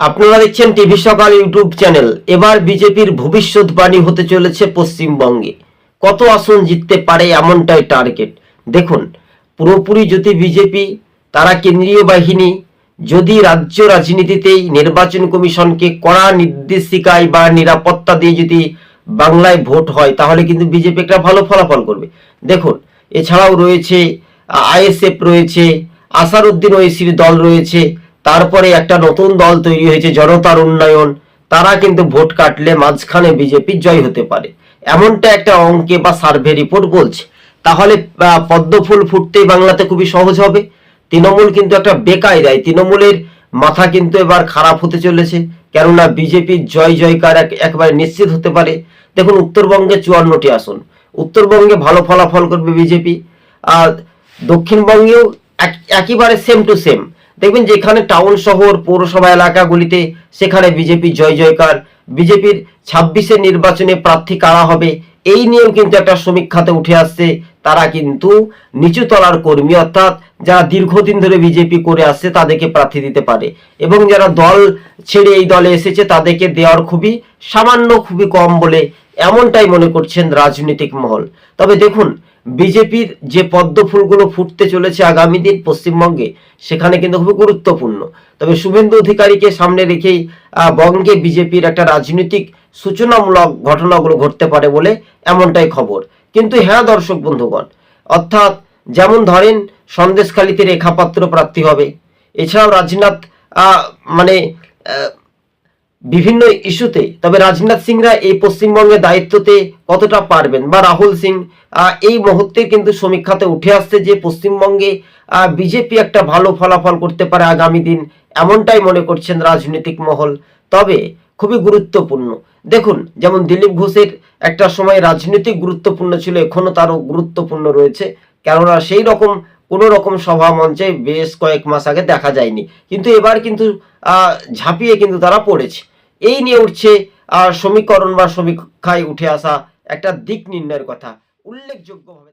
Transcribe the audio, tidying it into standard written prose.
আপনারা দেখছেন টিভি সকাল ইউটিউব চ্যানেল। এবার বিজেপির ভবিষ্যৎবাণী হতে চলেছে পশ্চিমবঙ্গে কত আসন জিততে পারে এমনটাই টার্গেট। দেখুন, পুরোপুরি যদি বিজেপি তারা কেন্দ্রীয় বাহিনী যদি রাজ্য রাজনীতিতেই নির্বাচন কমিশনকে কড়া নির্দেশিকায় বা নিরাপত্তা দিয়ে যদি বাংলায় ভোট হয়, তাহলে কিন্তু বিজেপি একটা ভালো ফলাফল করবে। দেখুন, এছাড়াও রয়েছে আইএসএফ রয়েছে, আসারউদ্দিন ওয়েসির দল রয়েছে, তারপরে একটা নতুন দল তৈরি হয়েছে জনতার উন্নয়ন। তারা কিন্তু ভোট কাটলে মাঝখানে বিজেপি জয় হতে পারে, এমনটা একটা অঙ্কে বা সার্ভে রিপোর্ট বলছে। তাহলে পদ্মফুল ফুটতেই বাংলাতে খুবই সহজ হবে। তৃণমূল কিন্তু একটা বেকায়দায়, তৃণমূলের মাথা কিন্তু এবার খারাপ হতে চলেছে, কেননা বিজেপির জয় জয়কার একবারে নিশ্চিত হতে পারে। দেখুন, উত্তরবঙ্গে 54টি আসন, উত্তরবঙ্গে ভালো ফলাফল করবে বিজেপি। আর দক্ষিণবঙ্গেও একেবারে সেম টু সেম। দেখবেন যেখানে টাউন শহর পৌরসভা এলাকাগুলিতে সেখানে বিজেপি জয় জয়কার। বিজেপির 26-এর নির্বাচনে প্রার্থী কারা হবে এই নিয়েও কিন্তু একটা সমীক্ষাতে উঠে আসছে। তারা কিন্তু নিচু তলার কর্মী, অর্থাৎ যারা দীর্ঘদিন ধরে বিজেপি করে আসছে তাদেরকে প্রার্থী দিতে পারে, এবং যারা দল ছেড়ে এই দলে এসেছে তাদেরকে দেওয়ার খুবই সামান্য, খুবই কম বলে এমনটাই মনে করছেন রাজনৈতিক মহল। তবে দেখুন, বিজেপির যে পদ্ম ফুলগুলো ফুটতে চলেছে আগামী দিন পশ্চিমবঙ্গে, সেখানে কিন্তু খুবই গুরুত্বপূর্ণ। তবে শুভেন্দু অধিকারীকে সামনে রেখেই বঙ্গে বিজেপির একটা রাজনৈতিক সূচনামূলক ঘটনাগুলো ঘটতে পারে বলে এমনটাই খবর। কিন্তু হ্যাঁ দর্শক বন্ধুগণ, অর্থাৎ যেমন ধরেন সন্দেশখালীতে রেখা পাত্র প্রার্থী হবে, এছাড়াও রাজনাথ মানে বিভিন্ন ইস্যুতে, তবে রাজনাথ সিংরা এই পশ্চিমবঙ্গের দায়িত্বতে কতটা পারবেন, বা রাহুল সিং, এই মুহূর্তে কিন্তু সমীক্ষাতে উঠে আসছে যে পশ্চিমবঙ্গে বিজেপি একটা ভালো ফলাফল করতে পারে আগামী দিন, এমনটাই মনে করছেন রাজনৈতিক মহল। তবে খুবই গুরুত্বপূর্ণ। দেখুন, যেমন দিলীপ ঘোষের একটা সময় রাজনৈতিক গুরুত্বপূর্ণ ছিল, এখনো তারও গুরুত্বপূর্ণ রয়েছে, কেননা সেই রকম কোনো রকম সভা মঞ্চে বেশ কয়েক মাস আগে দেখা যায়নি, কিন্তু এবার কিন্তু ঝাঁপিয়ে কিন্তু তারা পড়েছে। এই নিয়ে উঠছে সমীকরণ বা সমীক্ষায় উঠে আসা একটা দিক নির্ণয়ের কথা উল্লেখযোগ্যভাবে।